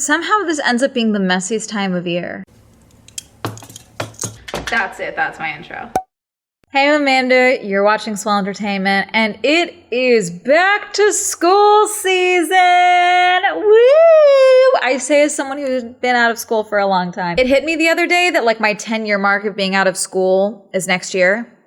Somehow this ends up being the messiest time of year. That's it. That's my intro. Hey, I'm Amanda. You're watching Swell Entertainment, and it is back to school season. Woo! I say as someone who's been out of school for a long time. It hit me the other day that like my 10-year mark of being out of school is next year.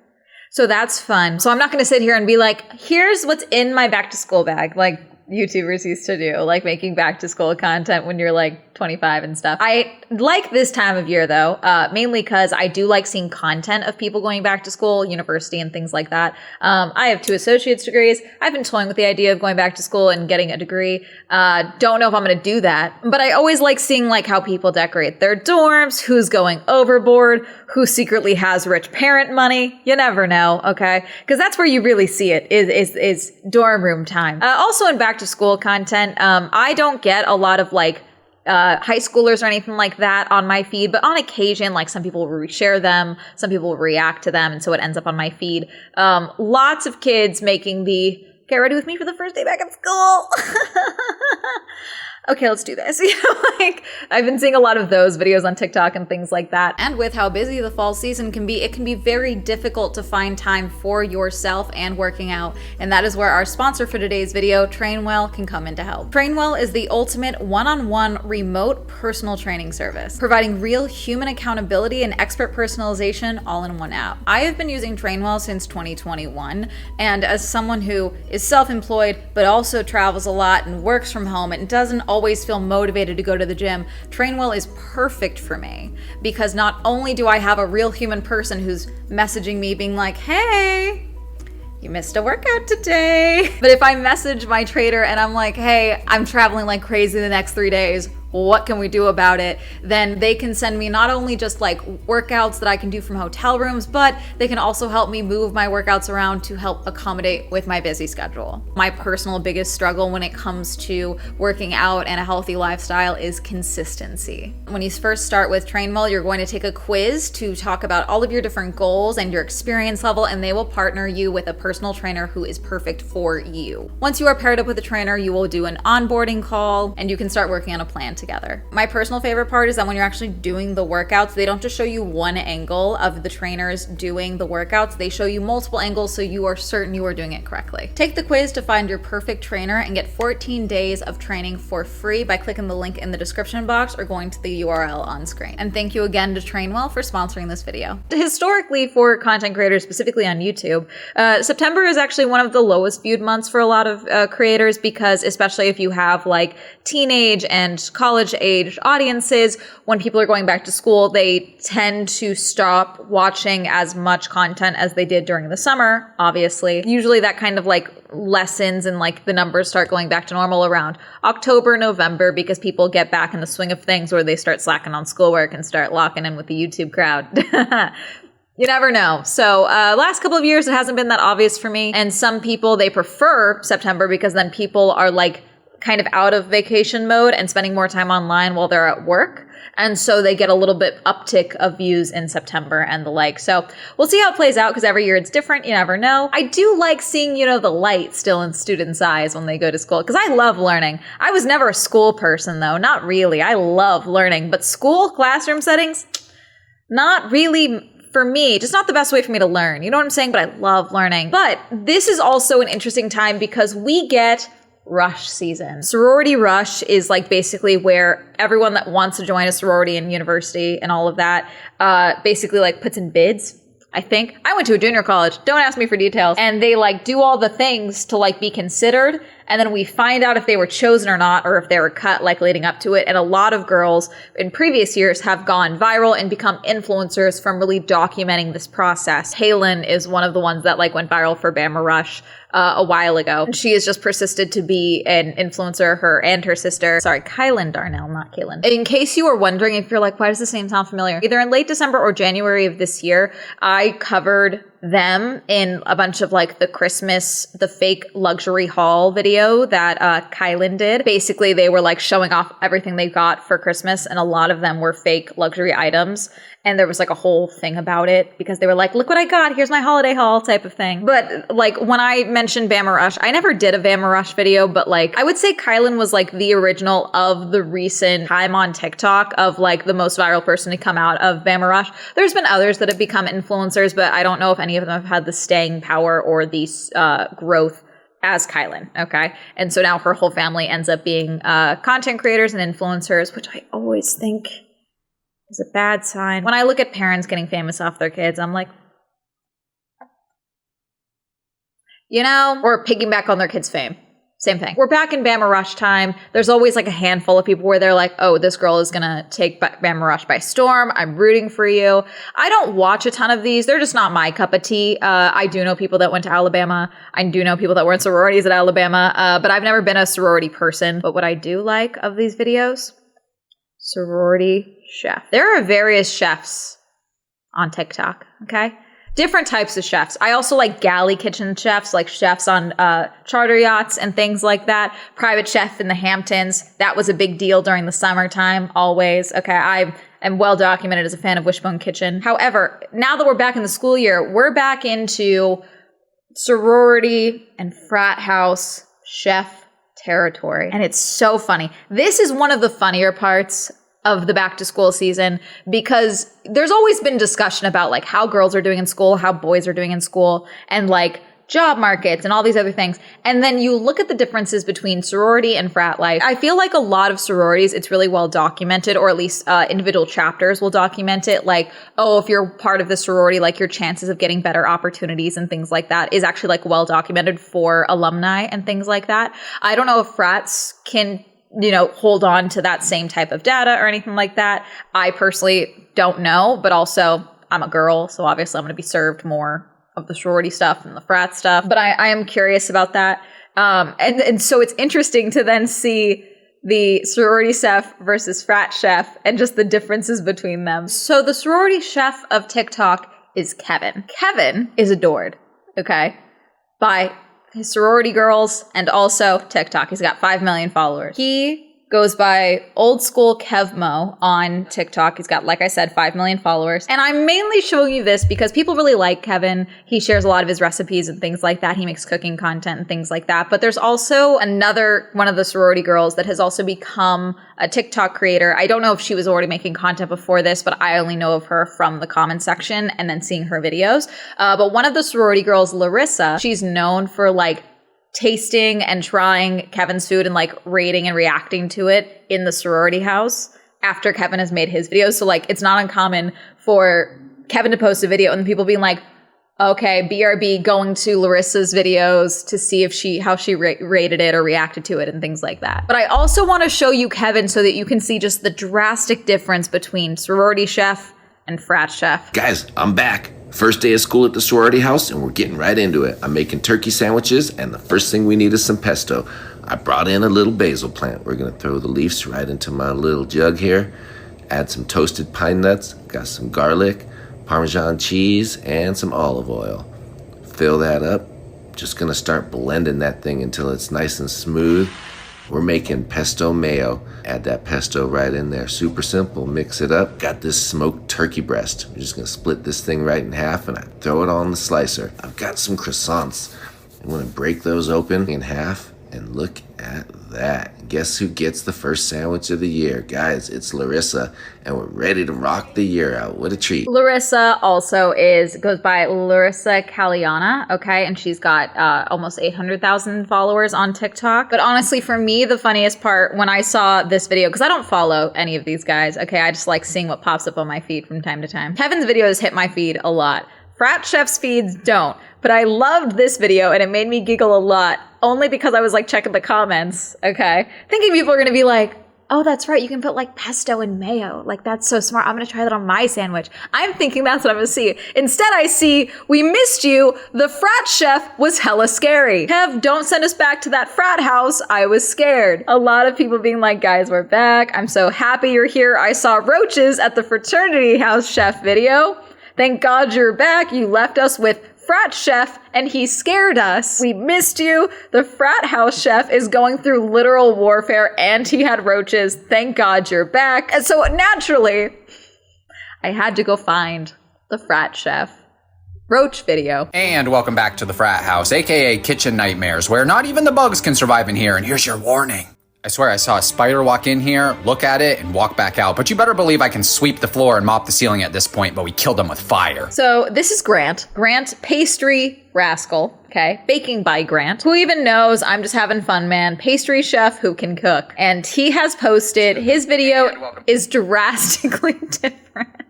So that's fun. So I'm not going to sit here and be like, here's what's in my back to school bag. Like YouTubers used to do, like making back to school content when you're like 25 and stuff. I like this time of year though, mainly because I do like seeing content of people going back to school, university and things like that. I have 2 associate's degrees. I've been toying with the idea of going back to school and getting a degree. Don't know if I'm going to do that, but I always like seeing like how people decorate their dorms, who's going overboard, who secretly has rich parent money. You never know, okay? Because that's where you really see it is dorm room time. Also in back to school content, I don't get a lot of like high schoolers or anything like that on my feed, but on occasion, like some people will reshare them, some people will react to them, and so it ends up on my feed. Lots of kids making the get ready with me for the first day back at school. Okay, let's do this. Like I've been seeing a lot of those videos on TikTok and things like that. And with how busy the fall season can be, it can be very difficult to find time for yourself and working out. And that is where our sponsor for today's video, Trainwell, can come in to help. Trainwell is the ultimate one-on-one remote personal training service, providing real human accountability and expert personalization all in one app. I have been using Trainwell since 2021, and as someone who is self-employed but also travels a lot and works from home and doesn't always feel motivated to go to the gym, Trainwell is perfect for me because not only do I have a real human person who's messaging me being like, hey, you missed a workout today. But if I message my trainer and I'm like, hey, I'm traveling like crazy the next 3 days, what can we do about it? Then they can send me not only just like workouts that I can do from hotel rooms, but they can also help me move my workouts around to help accommodate with my busy schedule. My personal biggest struggle when it comes to working out and a healthy lifestyle is consistency. When you first start with Trainwell, you're going to take a quiz to talk about all of your different goals and your experience level, and they will partner you with a personal trainer who is perfect for you. Once you are paired up with a trainer, you will do an onboarding call and you can start working on a plan together. My personal favorite part is that when you're actually doing the workouts, they don't just show you one angle of the trainers doing the workouts, they show you multiple angles so you are certain you are doing it correctly. Take the quiz to find your perfect trainer and get 14 days of training for free by clicking the link in the description box or going to the URL on screen. And thank you again to Trainwell for sponsoring this video. Historically, for content creators, specifically on YouTube, September is actually one of the lowest viewed months for a lot of creators because especially if you have like teenage and college age audiences, when people are going back to school, they tend to stop watching as much content as they did during the summer, obviously. Usually that kind of like lessens and like the numbers start going back to normal around October, November, because people get back in the swing of things where they start slacking on schoolwork and start locking in with the YouTube crowd. You never know. So last couple of years, it hasn't been that obvious for me. And some people, they prefer September because then people are like kind of out of vacation mode and spending more time online while they're at work. And so they get a little bit uptick of views in September and the like. So we'll see how it plays out because every year it's different. You never know. I do like seeing, you know, the light still in students' eyes when they go to school because I love learning. I was never a school person though. Not really. I love learning. But school, classroom settings, not really for me, just not the best way for me to learn. You know what I'm saying? But I love learning. But this is also an interesting time because we get rush season. Sorority rush is like basically where everyone that wants to join a sorority in university and all of that basically like puts in bids. I think I went to a junior college. Don't ask me for details. And they like do all the things to like be considered. And then we find out if they were chosen or not, or if they were cut like leading up to it. And a lot of girls in previous years have gone viral and become influencers from really documenting this process. Haylin is one of the ones that like went viral for Bama Rush a while ago. She has just persisted to be an influencer, her and her sister. Sorry, Kylan Darnell, not Kaylin. In case you were wondering if you're like, why does this name sound familiar? Either in late December or January of this year, I covered them in a bunch of like the fake luxury haul video that Kylan did. Basically, they were like showing off everything they got for Christmas, and a lot of them were fake luxury items. And there was like a whole thing about it because they were like, look what I got, here's my holiday haul type of thing. But like when I mentioned Bama Rush, I never did a Bama Rush video, but like I would say Kylan was like the original of the recent time on TikTok of like the most viral person to come out of Bama Rush. There's been others that have become influencers, but I don't know if any of them have had the staying power or the growth as Kylan, okay? And so now her whole family ends up being content creators and influencers, which I always think is a bad sign. When I look at parents getting famous off their kids, I'm like, or piggyback on their kids' fame. Same thing. We're back in Bama Rush time. There's always like a handful of people where they're like, oh, this girl is going to take Bama Rush by storm. I'm rooting for you. I don't watch a ton of these. They're just not my cup of tea. I do know people that went to Alabama. I do know people that were in sororities at Alabama, but I've never been a sorority person. But what I do like of these videos, sorority chef. There are various chefs on TikTok, okay? Different types of chefs. I also like galley kitchen chefs, like chefs on charter yachts and things like that. Private chef in the Hamptons. That was a big deal during the summertime, always. Okay, I am well documented as a fan of Wishbone Kitchen. However, now that we're back in the school year, we're back into sorority and frat house chef territory. And it's so funny. This is one of the funnier parts of the back to school season, because there's always been discussion about like how girls are doing in school, how boys are doing in school, and like job markets and all these other things. And then you look at the differences between sorority and frat life. I feel like a lot of sororities, it's really well documented, or at least individual chapters will document it. Like, oh, if you're part of the sorority, like your chances of getting better opportunities and things like that is actually like well documented for alumni and things like that. I don't know if frats can hold on to that same type of data or anything like that. I personally don't know, but also I'm a girl, so obviously I'm going to be served more of the sorority stuff than the frat stuff. But I am curious about that. And so it's interesting to then see the sorority chef versus frat chef and just the differences between them. So the sorority chef of TikTok is Kevin. Kevin is adored, okay, by his sorority girls and also TikTok. He's got 5 million followers. He goes by Old School Kevmo on TikTok. He's got, like I said, 5 million followers. And I'm mainly showing you this because people really like Kevin. He shares a lot of his recipes and things like that. He makes cooking content and things like that. But there's also another one of the sorority girls that has also become a TikTok creator. I don't know if she was already making content before this, but I only know of her from the comment section and then seeing her videos. But one of the sorority girls, Larissa, she's known for like tasting and trying Kevin's food and like rating and reacting to it in the sorority house after Kevin has made his videos. So like it's not uncommon for Kevin to post a video and people being like, okay, BRB going to Larissa's videos to see if how she rated it or reacted to it and things like that. But I also want to show you Kevin so that you can see just the drastic difference between sorority chef and frat chef. Guys, I'm back. First day of school at the sorority house, and we're getting right into it. I'm making turkey sandwiches, and the first thing we need is some pesto. I brought in a little basil plant. We're gonna throw the leaves right into my little jug here. Add some toasted pine nuts, got some garlic, Parmesan cheese, and some olive oil. Fill that up. Just gonna start blending that thing until it's nice and smooth. We're making pesto mayo. Add that pesto right in there. Super simple. Mix it up. Got this smoked turkey breast. We're just gonna split this thing right in half and I throw it on the slicer. I've got some croissants. I'm gonna break those open in half and look at that. Guess who gets the first sandwich of the year? Guys, it's Larissa, and we're ready to rock the year out. What a treat. Larissa also goes by Larissa Caliana, okay? And she's got almost 800,000 followers on TikTok. But honestly, for me, the funniest part when I saw this video, because I don't follow any of these guys, okay? I just like seeing what pops up on my feed from time to time. Kevin's videos hit my feed a lot. Frat chef's feeds don't. But I loved this video and it made me giggle a lot, only because I was like checking the comments, okay? Thinking people are gonna be like, oh, that's right, you can put like pesto and mayo. Like, that's so smart. I'm gonna try that on my sandwich. I'm thinking that's what I'm gonna see. Instead, I see, we missed you. The frat chef was hella scary. Kev, don't send us back to that frat house. I was scared. A lot of people being like, guys, we're back. I'm so happy you're here. I saw roaches at the fraternity house chef video. Thank God you're back. You left us with frat chef and he scared us. We missed you. The frat house chef is going through literal warfare and he had roaches. Thank God you're back. And so naturally, I had to go find the frat chef roach video. And welcome back to the frat house, aka Kitchen Nightmares, where not even the bugs can survive in here, and here's your warning. I swear I saw a spider walk in here, look at it, and walk back out, but you better believe I can sweep the floor and mop the ceiling at this point, but we killed him with fire. So this is Grant. Grant, pastry rascal, okay? Baking by Grant. Who even knows? I'm just having fun, man. Pastry chef who can cook. And he has posted, his video is drastically different.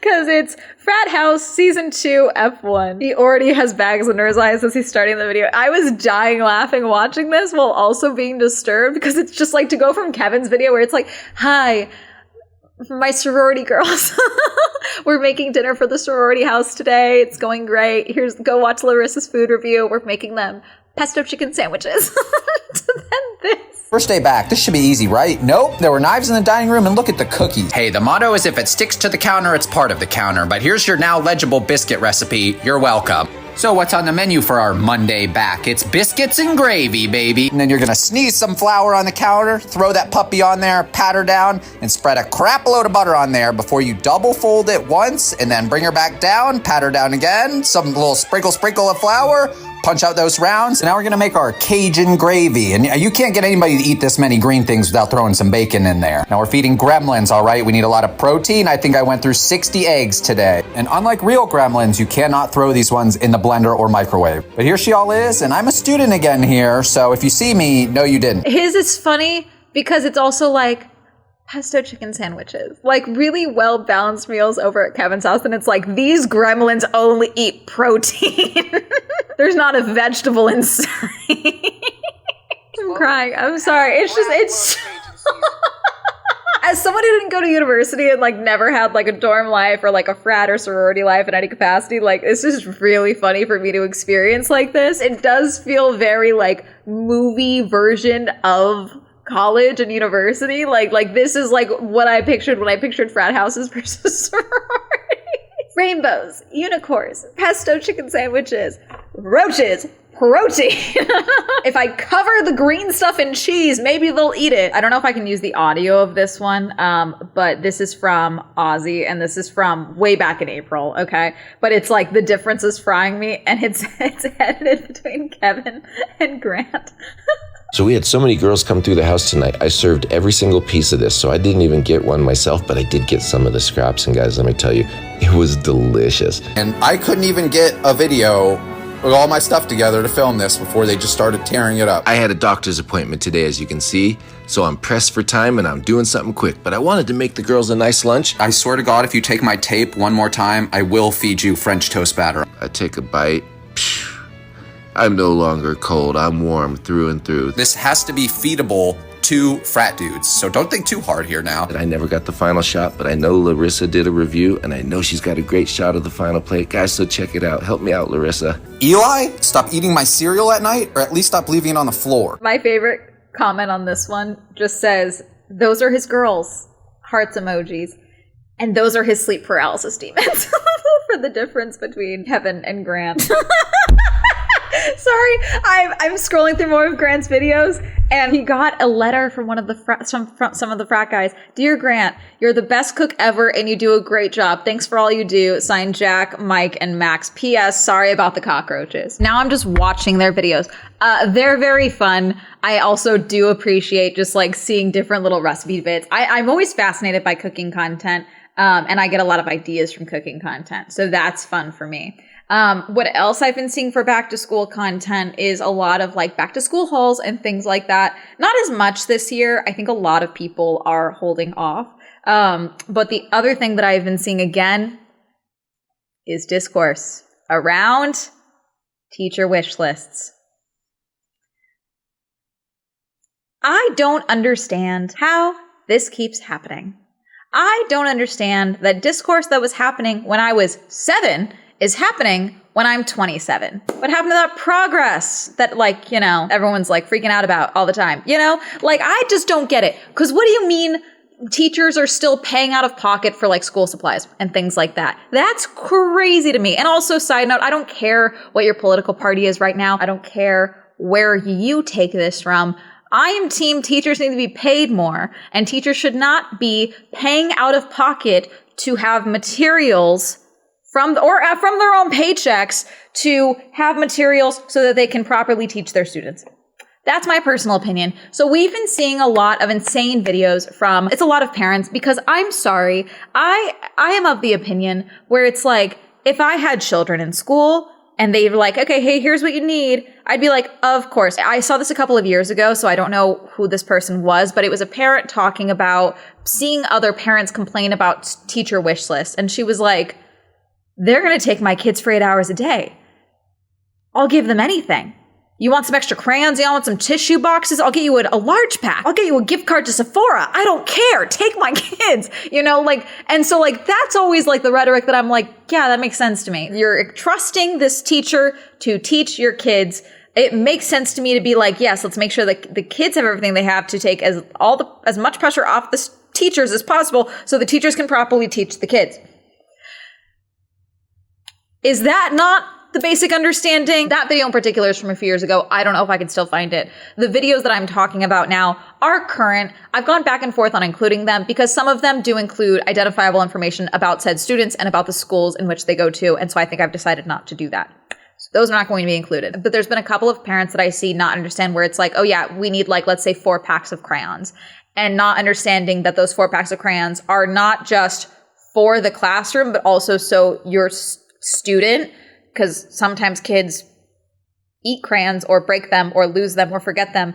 Because it's Frat House Season 2 F1. He already has bags under his eyes as he's starting the video. I was dying laughing watching this while also being disturbed because it's just like to go from Kevin's video where it's like, hi, my sorority girls. We're making dinner for the sorority house today. It's going great. Go watch Larissa's food review. We're making them pesto chicken sandwiches. To then this. First day back, this should be easy, right? Nope, there were knives in the dining room and look at the cookies. Hey, the motto is if it sticks to the counter, it's part of the counter, but here's your now legible biscuit recipe. You're welcome. So what's on the menu for our Monday back? It's biscuits and gravy, baby. And then you're gonna sneeze some flour on the counter, throw that puppy on there, pat her down, and spread a crap load of butter on there before you double fold it once, and then bring her back down, pat her down again, some little sprinkle of flour, punch out those rounds, and now we're gonna make our Cajun gravy. And you can't get anybody to eat this many green things without throwing some bacon in there. Now we're feeding gremlins, all right? We need a lot of protein. I think I went through 60 eggs today. And unlike real gremlins, you cannot throw these ones in the blender or microwave. But here she all is, and I'm a student again here, so if you see me, no you didn't. His is funny because it's also like pesto chicken sandwiches. Like really well balanced meals over at Kevin's house, and it's like these gremlins only eat protein. There's not a vegetable inside. I'm crying. I'm sorry. It's as someone who didn't go to university and like never had like a dorm life or like a frat or sorority life in any capacity, like this is really funny for me to experience like this. It does feel very like movie version of college and university. Like this is like what I pictured when I pictured frat houses versus sororities. Rainbows, unicorns, pesto chicken sandwiches, roaches, protein. If I cover the green stuff in cheese, maybe they'll eat it. I don't know if I can use the audio of this one, but this is from Ozzy, and this is from way back in April, okay? But it's like the difference is frying me, and it's edited between Kevin and Grant. So we had so many girls come through the house tonight. I served every single piece of this, so I didn't even get one myself, but I did get some of the scraps, and guys, let me tell you, it was delicious. And I couldn't even get a video with all my stuff together to film this before they just started tearing it up. I had a doctor's appointment today, as you can see, so I'm pressed for time and I'm doing something quick, but I wanted to make the girls a nice lunch. I swear to God, if you take my tape one more time, I will feed you French toast batter. I take a bite. I'm no longer cold, I'm warm through and through. This has to be feedable to frat dudes, so don't think too hard here now. I never got the final shot, but I know Larissa did a review, and I know she's got a great shot of the final plate. Guys, so check it out. Help me out, Larissa. Eli, stop eating my cereal at night, or at least stop leaving it on the floor. My favorite comment on this one just says, those are his girls, hearts emojis, and those are his sleep paralysis demons. For the difference between Kevin and Grant. Sorry, I'm scrolling through more of Grant's videos, and he got a letter from one of the some of the frat guys. Dear Grant, you're the best cook ever, and you do a great job. Thanks for all you do. Signed, Jack, Mike, and Max. P.S. Sorry about the cockroaches. Now I'm just watching their videos. They're very fun. I also do appreciate just like seeing different little recipe bits. I'm always fascinated by cooking content, and I get a lot of ideas from cooking content, so that's fun for me. What else I've been seeing for back to school content is a lot of like back to school hauls and things like that. Not as much this year. I think a lot of people are holding off. But the other thing that I've been seeing again is discourse around teacher wish lists. I don't understand how this keeps happening. I don't understand that discourse that was happening when I was 7 is happening when I'm 27. What happened to that progress that like, you know, everyone's like freaking out about all the time, you know? Like, I just don't get it. Because what do you mean teachers are still paying out of pocket for like school supplies and things like that. That's crazy to me. And also, side note, I don't care what your political party is right now. I don't care where you take this from. I am team teachers need to be paid more, and teachers should not be paying out of pocket to have materials from their own paychecks to have materials so that they can properly teach their students. That's my personal opinion. So we've been seeing a lot of insane videos from, it's a lot of parents, because I'm sorry, I am of the opinion where it's like, if I had children in school and they were like, okay, hey, here's what you need, I'd be like, of course. I saw this a couple of years ago, so I don't know who this person was, but it was a parent talking about seeing other parents complain about teacher wish lists. And she was like, they're going to take my kids for 8 hours a day. I'll give them anything. You want some extra crayons? You want some tissue boxes? I'll get you a large pack. I'll get you a gift card to Sephora. I don't care. Take my kids, and so that's always like the rhetoric that I'm like, yeah, that makes sense to me. You're trusting this teacher to teach your kids. It makes sense to me to be like, yes, let's make sure that the kids have everything they have to take as much pressure off the teachers as possible so the teachers can properly teach the kids. Is that not the basic understanding? That video in particular is from a few years ago. I don't know if I can still find it. The videos that I'm talking about now are current. I've gone back and forth on including them because some of them do include identifiable information about said students and about the schools in which they go to. And so I think I've decided not to do that. So those are not going to be included. But there's been a couple of parents that I see not understand where it's like, oh yeah, we need let's say 4 packs of crayons, and not understanding that those 4 packs of crayons are not just for the classroom, but also so your student, because sometimes kids eat crayons or break them or lose them or forget them.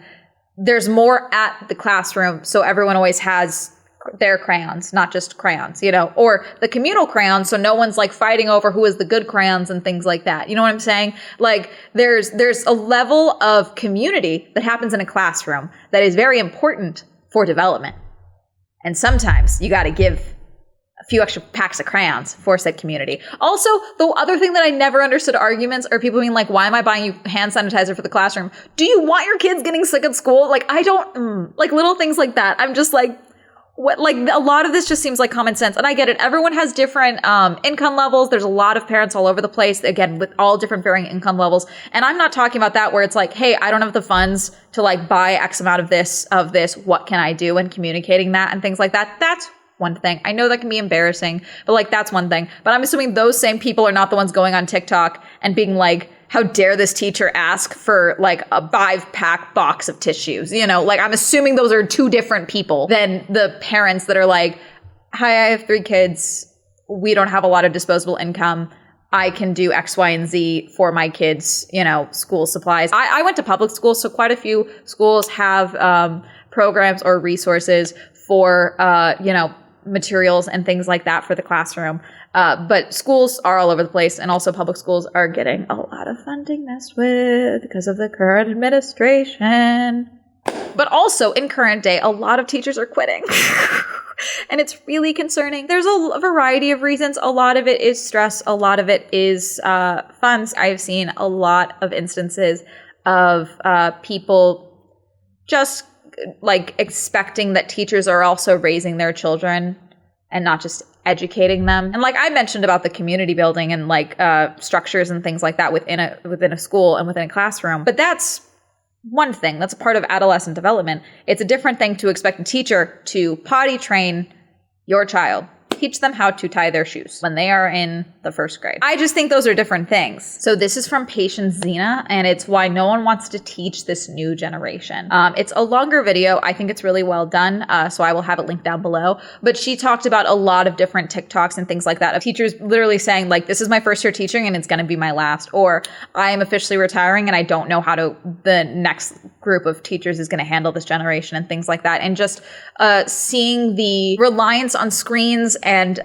There's more at the classroom, so everyone always has their crayons, not just crayons, or the communal crayons, so no one's fighting over who is the good crayons and things like that. You know what I'm saying? There's a level of community that happens in a classroom that is very important for development. And sometimes you got to give a few extra packs of crayons for said community. Also, the other thing that I never understood arguments are people being like, why am I buying you hand sanitizer for the classroom? Do you want your kids getting sick at school? I don't, little things like that. I'm just like, what? A lot of this just seems like common sense. And I get it. Everyone has different income levels. There's a lot of parents all over the place, again, with all different varying income levels. And I'm not talking about that where it's like, hey, I don't have the funds to buy X amount of this. What can I do? And communicating that and things like that. That's one thing. I know that can be embarrassing, but that's one thing. But I'm assuming those same people are not the ones going on TikTok and being like, how dare this teacher ask for a 5-pack box of tissues? I'm assuming those are 2 different people than the parents that are like, hi, I have 3 kids. We don't have a lot of disposable income. I can do X, Y, and Z for my kids, school supplies. I went to public school, so quite a few schools have programs or resources for, materials and things like that for the classroom. But schools are all over the place, and also public schools are getting a lot of funding messed with because of the current administration. But also in current day, a lot of teachers are quitting. And it's really concerning. There's a variety of reasons. A lot of it is stress. A lot of it is funds. I've seen a lot of instances of people just expecting that teachers are also raising their children and not just educating them. And I mentioned about the community building and structures and things like that within a school and within a classroom. But that's one thing. That's a part of adolescent development. It's a different thing to expect a teacher to potty train your child. Teach them how to tie their shoes when they are in the 1st grade. I just think those are different things. So this is from Patience Zena, and it's why no one wants to teach this new generation. It's a longer video. I think it's really well done, so I will have it linked down below. But she talked about a lot of different TikToks and things like that of teachers literally saying this is my first year teaching and it's going to be my last, or I am officially retiring and I don't know how the next group of teachers is going to handle this generation and things like that. And just seeing the reliance on screens and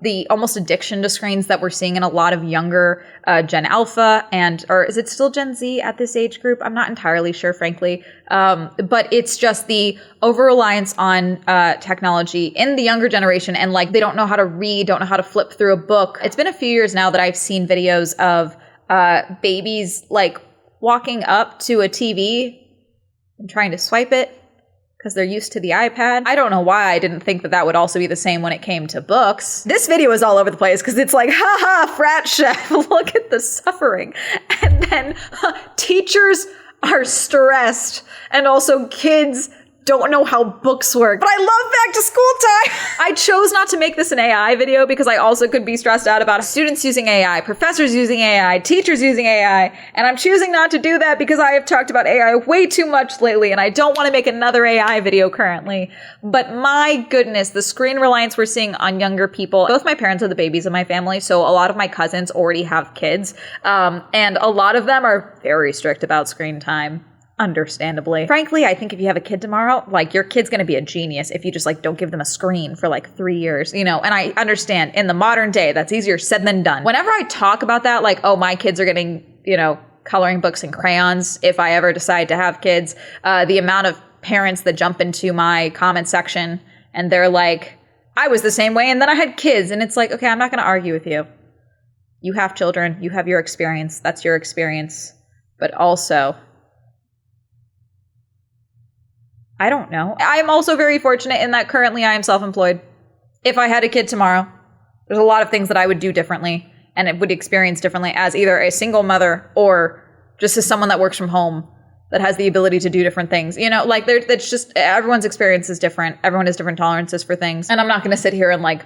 the almost addiction to screens that we're seeing in a lot of younger Gen Alpha or is it still Gen Z at this age group? I'm not entirely sure, frankly. But it's just the over-reliance on technology in the younger generation, and they don't know how to read, don't know how to flip through a book. It's been a few years now that I've seen videos of babies walking up to a TV and trying to swipe it, because they're used to the iPad. I don't know why I didn't think that that would also be the same when it came to books. This video is all over the place because it's like, haha, frat chef, look at the suffering. And then teachers are stressed, and also kids don't know how books work. But I love back to school time. I chose not to make this an AI video because I also could be stressed out about students using AI, professors using AI, teachers using AI, and I'm choosing not to do that because I have talked about AI way too much lately, and I don't want to make another AI video currently. But my goodness, the screen reliance we're seeing on younger people. Both my parents are the babies in my family, so a lot of my cousins already have kids, and a lot of them are very strict about screen time. Understandably. Frankly, I think if you have a kid tomorrow, like, your kid's going to be a genius if you just, like, don't give them a screen for, like, 3 years, you know? And I understand in the modern day, that's easier said than done. Whenever I talk about that, like, oh, my kids are getting, you know, coloring books and crayons, if I ever decide to have kids, the amount of parents that jump into my comment section and they're like, I was the same way and then I had kids. And it's like, okay, I'm not going to argue with you. You have children. You have your experience. That's your experience. But also, I don't know. I'm also very fortunate in that currently I am self-employed. If I had a kid tomorrow, there's a lot of things that I would do differently and it would experience differently as either a single mother or just as someone that works from home that has the ability to do different things. You know, like, that's just, everyone's experience is different. Everyone has different tolerances for things. And I'm not going to sit here and, like,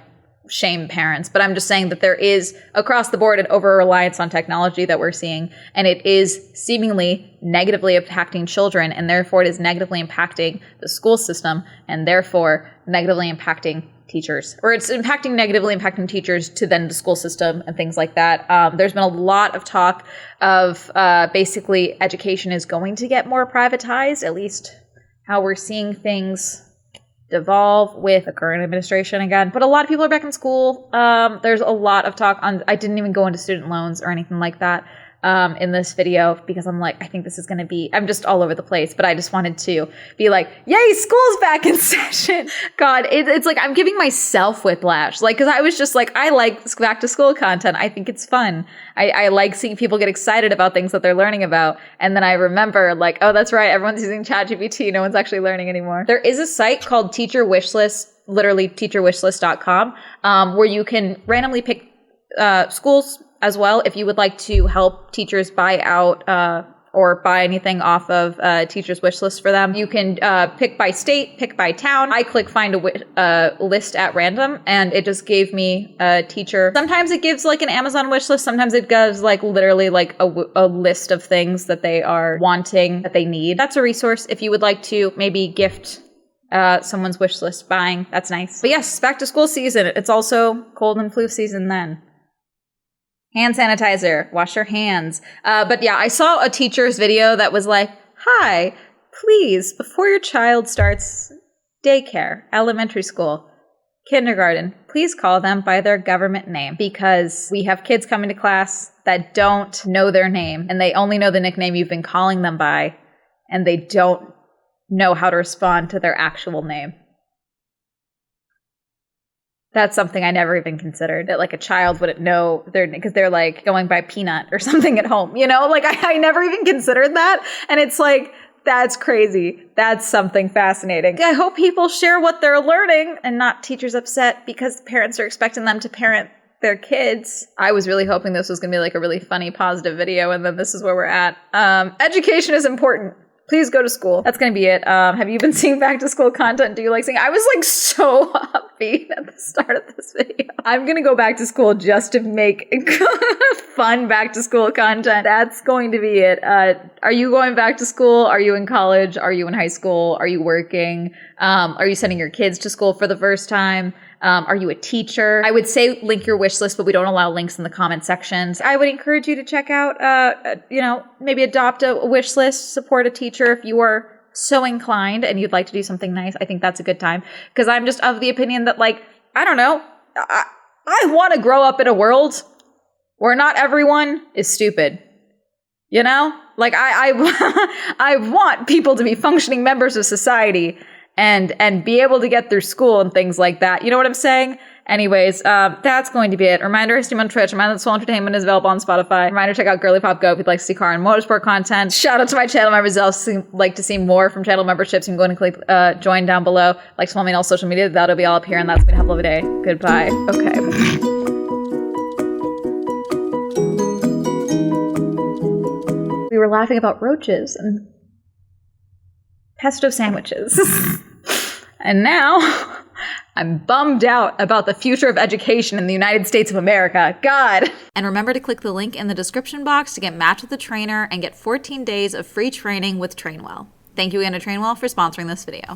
shame parents, but I'm just saying that there is across the board an over-reliance on technology that we're seeing, and it is seemingly negatively impacting children, and therefore it is negatively impacting the school system, and therefore negatively impacting teachers, or it's negatively impacting teachers to then the school system and things like that. There's been a lot of talk of basically education is going to get more privatized, at least how we're seeing things devolve with the current administration again. But a lot of people are back in school. There's a lot of talk on, I didn't even go into student loans or anything like that in this video because I'm like, I think this is going to be, I'm just all over the place, but I just wanted to be like, yay, school's back in session. God, it's like I'm giving myself whiplash. Like, because I was just like, I like back to school content. I think it's fun. I like seeing people get excited about things that they're learning about. And then I remember, like, oh, that's right, everyone's using ChatGPT. No one's actually learning anymore. There is a site called Teacher Wishlist, literally teacherwishlist.com, where you can randomly pick schools as well if you would like to help teachers buy out or buy anything off of teachers' wish list for them. You can pick by state, pick by town. I click find a list at random, and it just gave me a teacher. Sometimes it gives like an Amazon wish list. Sometimes it gives like literally like a list of things that they are wanting, that they need. That's a resource if you would like to maybe gift someone's wish list buying. That's nice. But yes, back to school season. It's also cold and flu season then. Hand sanitizer, wash your hands. But yeah, I saw a teacher's video that was like, hi, please, before your child starts daycare, elementary school, kindergarten, please call them by their government name, because we have kids coming to class that don't know their name and they only know the nickname you've been calling them by, and they don't know how to respond to their actual name. That's something I never even considered, that like a child wouldn't know their name because they're like going by Peanut or something at home, you know? Like I never even considered that. And it's like, that's crazy. That's something fascinating. I hope people share what they're learning and not teachers upset because parents are expecting them to parent their kids. I was really hoping this was going to be like a really funny, positive video, and then this is where we're at. Education is important. Please go to school. That's going to be it. Have you been seeing back to school content? Do you like seeing? I was like so upbeat at the start of this video. I'm going to go back to school just to make fun back to school content. That's going to be it. Are you going back to school? Are you in college? Are you in high school? Are you working? Are you sending your kids to school for the first time? Are you a teacher? I would say link your wish list, but we don't allow links in the comment sections. I would encourage you to check out, maybe adopt a wish list, support a teacher if you are so inclined and you'd like to do something nice. I think that's a good time, because I'm just of the opinion that, like, I don't know, I want to grow up in a world where not everyone is stupid. You know, like I want people to be functioning members of society and be able to get through school and things like that. You know what I'm saying? Anyways, that's going to be it. Reminder, I stream on Twitch. Reminder that Swell Entertainment is available on Spotify. Reminder, check out Girly Pop Go if you'd like to see car and motorsport content. Shout out to my channel members. If you'd like to see more from channel memberships, you can go and click join down below. Like to follow me on all social media. That'll be all up here, and that's been a lovely day. Goodbye. Okay. We were laughing about roaches and pesto sandwiches. And now I'm bummed out about the future of education in the United States of America. God. And remember to click the link in the description box to get matched with a trainer and get 14 days of free training with Trainwell. Thank you again to Trainwell for sponsoring this video.